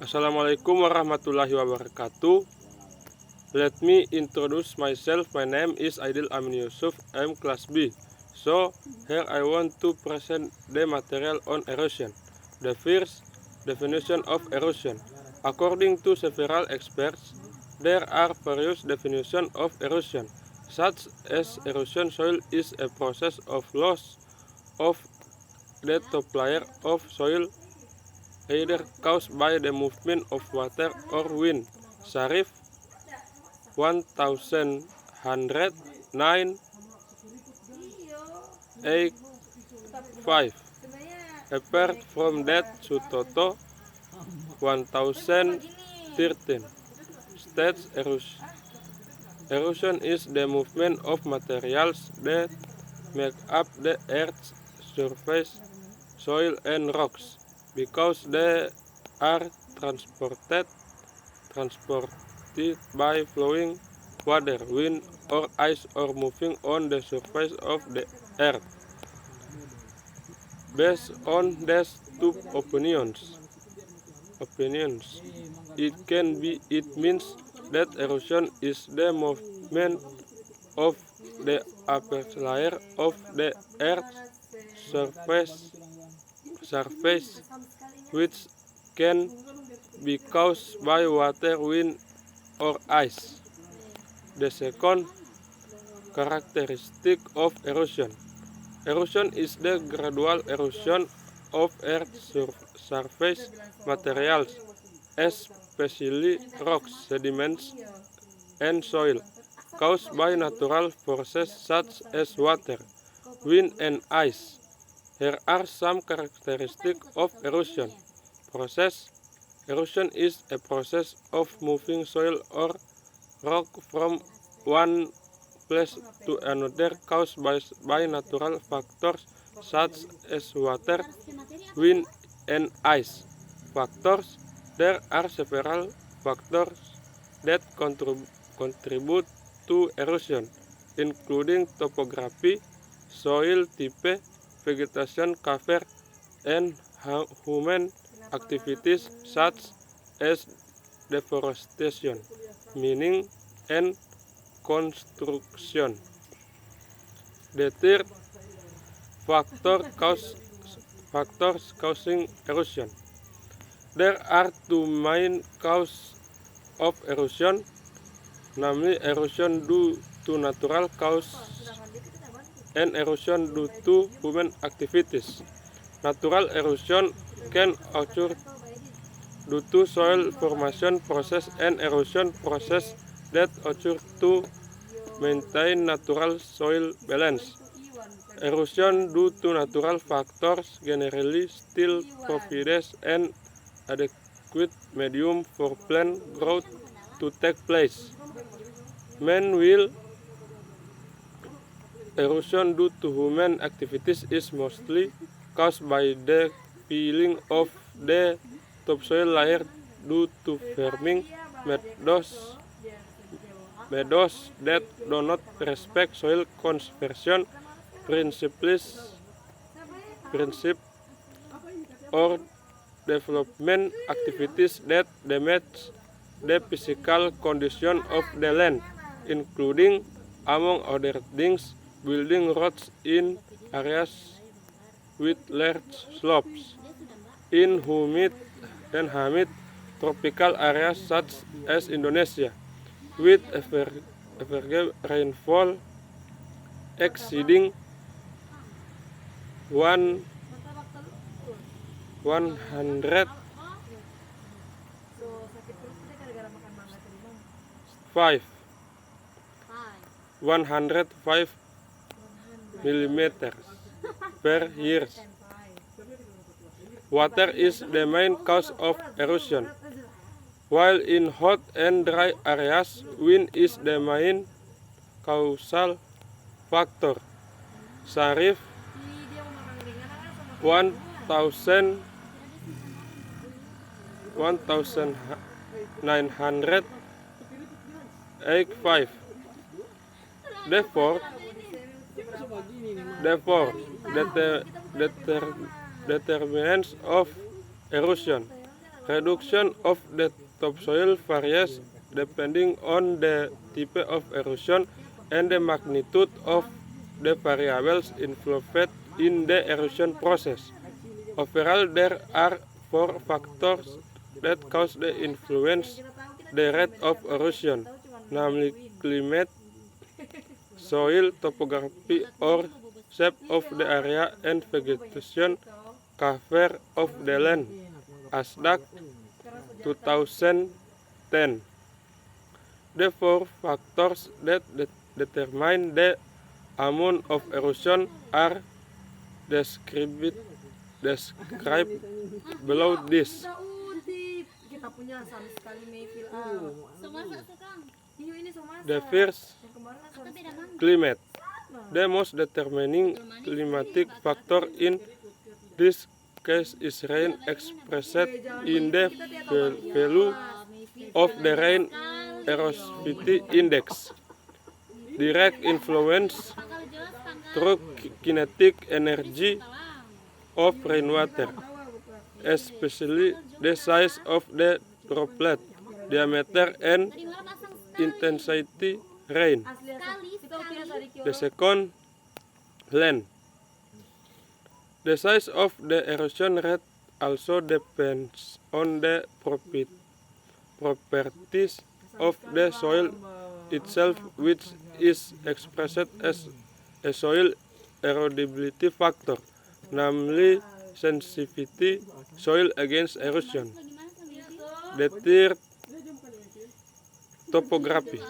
Assalamualaikum warahmatullahi wabarakatuh. Let me introduce myself. My name is Aidil Amin Yusuf. I'm class B. So here I want to present the material on erosion. The first definition of erosion. According to several experts, there are various definitions of erosion, such as erosion soil is a process of loss of the top layer of soil either caused by the movement of water or wind. Sharif 110985. Apart from that, Sutoto 1013 states erosion is the movement of materials that make up the earth's surface, soil and rocks, because they are transported by flowing water, wind, or ice, or moving on the surface of the earth. Based on these two opinions, it means that erosion is the movement of the upper layer of the earth's surface, which can be caused by water, wind, or ice. The second characteristic of erosion. Erosion is the gradual erosion of Earth's surface materials, especially rocks, sediments, and soil, caused by natural forces such as water, wind, and ice. Here are some characteristics of erosion. Process. Erosion is a process of moving soil or rock from one place to another caused by natural factors such as water, wind, and ice. Factors. There are several factors that contribute to erosion, including topography, soil type, vegetation cover, and human activities such as deforestation, mining, and construction. The third factors causing erosion. There are two main causes of erosion, namely erosion due to natural causes and erosion due to human activities. Natural erosion can occur due to soil formation process and erosion process that occur to maintain natural soil balance. Erosion due to natural factors generally still provides an adequate medium for plant growth to take place. Meanwhile, erosion due to human activities is mostly caused by the peeling of the topsoil layer due to farming methods that do not respect soil conservation principles or development activities that damage the physical condition of the land, including, among other things, building roads in areas with large slopes. In humid tropical areas such as Indonesia, with average rainfall exceeding 100 105 millimeters per year. Water is the main cause of erosion, while in hot and dry areas, wind is the main causal factor. Sharif 1985. Therefore, determinants of erosion. Reduction of the topsoil varies depending on the type of erosion and the magnitude of the variables involved in the erosion process. Overall, there are 4 factors that cause the influence the rate of erosion, namely climate, soil topography or shape of the area, and vegetation cover of the land. ASDAQ 2010. The 4 factors that determine the amount of erosion are described below this. The first, climate. The most determining climatic factor in this case is rain, expressed in the value of the rain erosivity index. Direct influence through kinetic energy of rainwater, especially the size of the droplet, diameter, and intensity rain. The second, land. The size of the erosion rate also depends on the properties of the soil itself, which is expressed as a soil erodibility factor, namely sensitivity soil against erosion. The third, topography.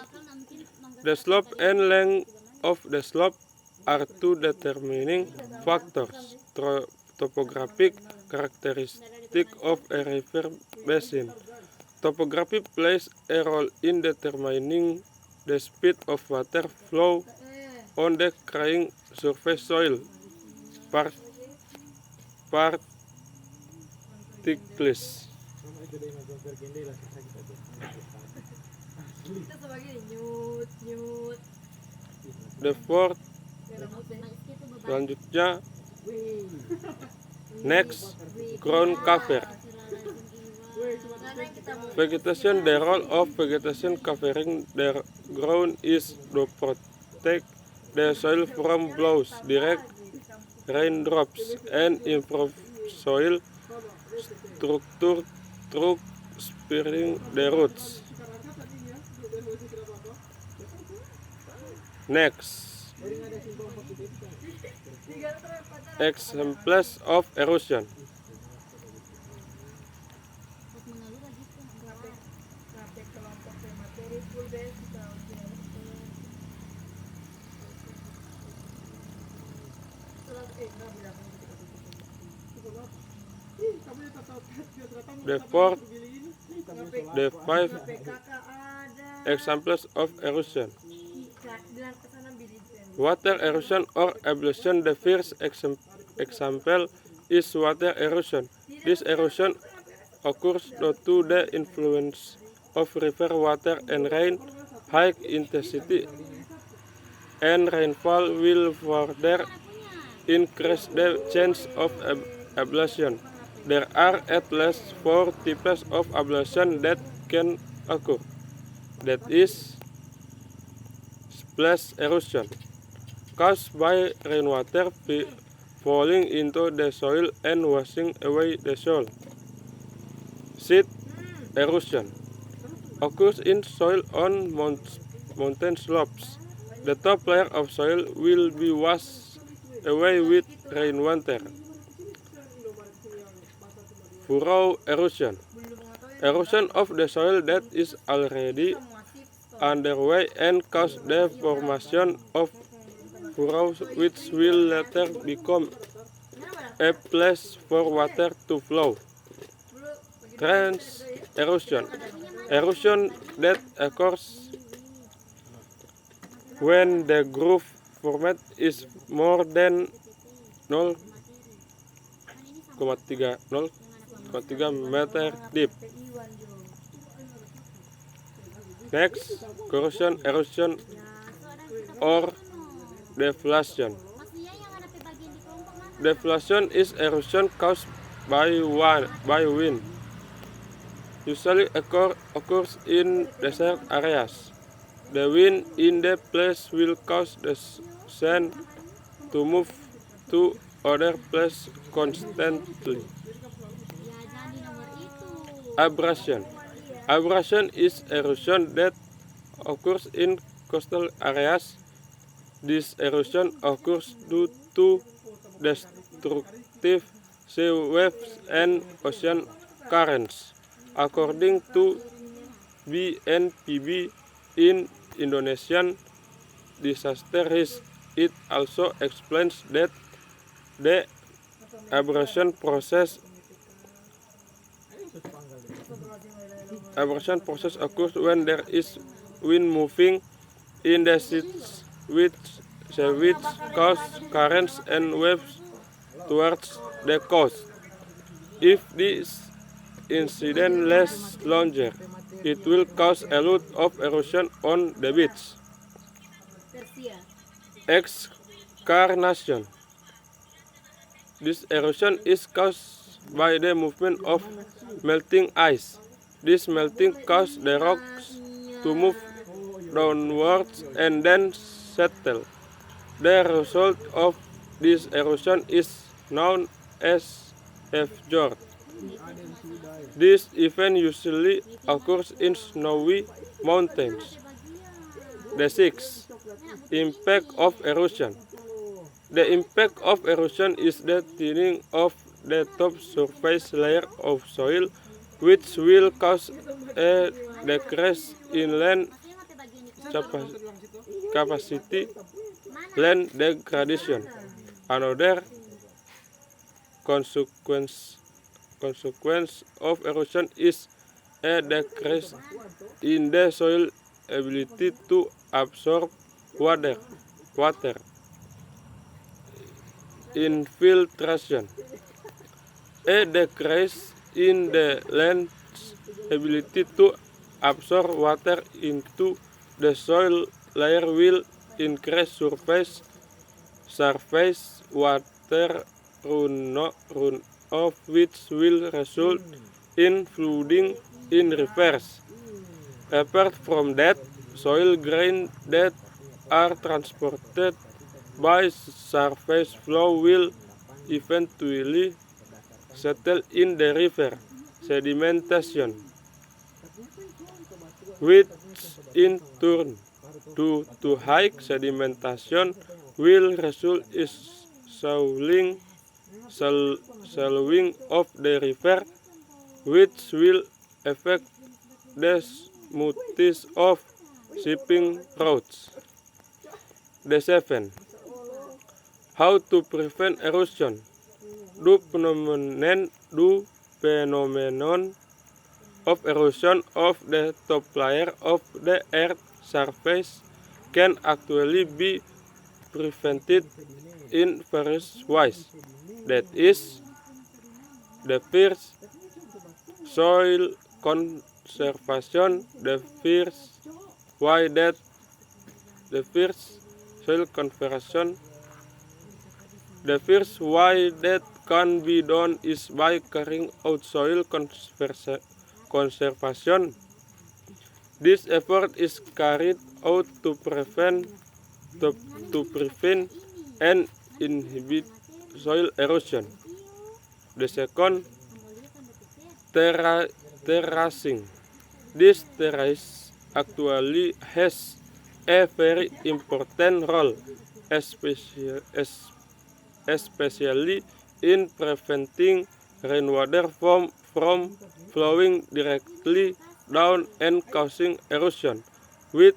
The slope and length of the slope are 2 determining factors. Topographic characteristic of a river basin. Topography plays a role in determining the speed of water flow on the carrying surface soil particles. The fourth, selanjutnya, next, ground cover. Vegetation. The role of vegetation covering the ground is to protect the soil from blows, direct raindrops, and improve soil structure through sparing the roots. Next, examples of erosion. The fourth, the 5 examples of erosion. Water erosion or ablution. The first example is water erosion. This erosion occurs due to the influence of river water and rain. High intensity and rainfall will further increase the chance of ablution. There are at least 4 types of ablution that can occur. That is, splash erosion, caused by rainwater falling into the soil and washing away the soil. Sheet erosion occurs in soil on mountain slopes. The top layer of soil will be washed away with rainwater. Furrow erosion. Erosion of the soil that is already underway and cause the formation of furrows, which will later become a place for water to flow. Trench erosion. Erosion that occurs when the groove formed is more than 0,3 meter deep. Next, corrosion erosion or deflation. Deflation is erosion caused by wind. usually occurs in desert areas. The wind in the place will cause the sand to move to other place constantly. Abrasion. Abrasion is erosion that occurs in coastal areas. This erosion occurs due to destructive sea waves and ocean currents. According to BNPB in Indonesian disaster risk, it also explains that the abrasion process occurs when there is wind moving in the seas which cause currents and waves towards the coast. If this incident lasts longer, it will cause a lot of erosion on the beach. Excarnation. This erosion is caused by the movement of melting ice. This melting causes the rocks to move downwards and then settle. The result of this erosion is known as a fjord. This event usually occurs in snowy mountains. The sixth, impact of erosion. The impact of erosion is the thinning of the top surface layer of soil, which will cause a decrease in land capacity, land degradation. Another consequence of erosion is a decrease in the soil ability to absorb water. Infiltration. A decrease in the land's ability to absorb water into the soil layer will increase surface water runoff, which will result in flooding in rivers. Apart from that, soil grains that are transported by surface flow will eventually settle in the river. Sedimentation, which in turn, due to high sedimentation, will result in swallowing of the river, which will affect the smoothness of shipping routes. The seventh, how to prevent erosion. The phenomenon of erosion of the top layer of the earth's surface can actually be prevented in various ways. That is, the first, soil conservation. The first way that can be done is by carrying out soil conservation. This effort is carried out to prevent and inhibit soil erosion. The second, terracing. This terrace actually has a very important role, especially in preventing rainwater from flowing directly down and causing erosion. With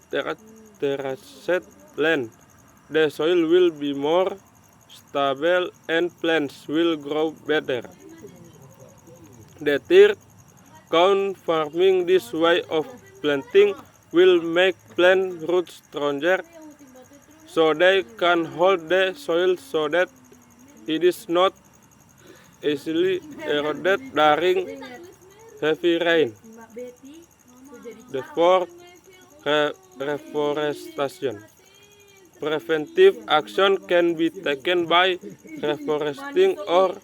terraced land, the soil will be more stable and plants will grow better. The third, corn farming. This way of planting will make plant roots stronger, so they can hold the soil so that it is not easily eroded during heavy rain. The fourth, reforestation. Preventive action can be taken by reforesting or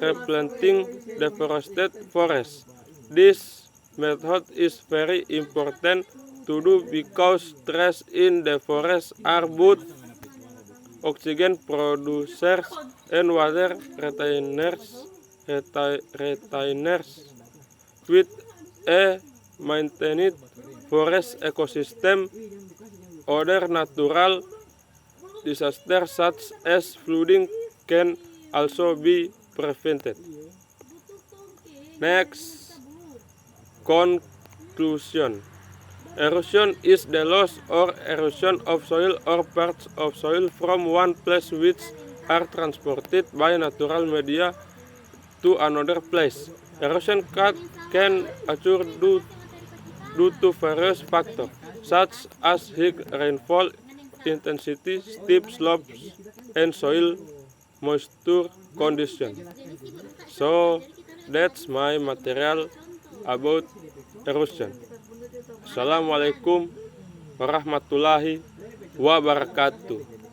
replanting deforested forests. This method is very important to do because trees in the forest are both oxygen producers and water retainers. With a maintained forest ecosystem, other natural disasters such as flooding can also be prevented. Next, conclusion. Erosion is the loss or erosion of soil or parts of soil from one place which are transported by natural media to another place. Erosion can occur due to various factors, such as high rainfall intensity, steep slopes, and soil moisture condition. So that's my material about erosion. Assalamualaikum warahmatullahi wabarakatuh.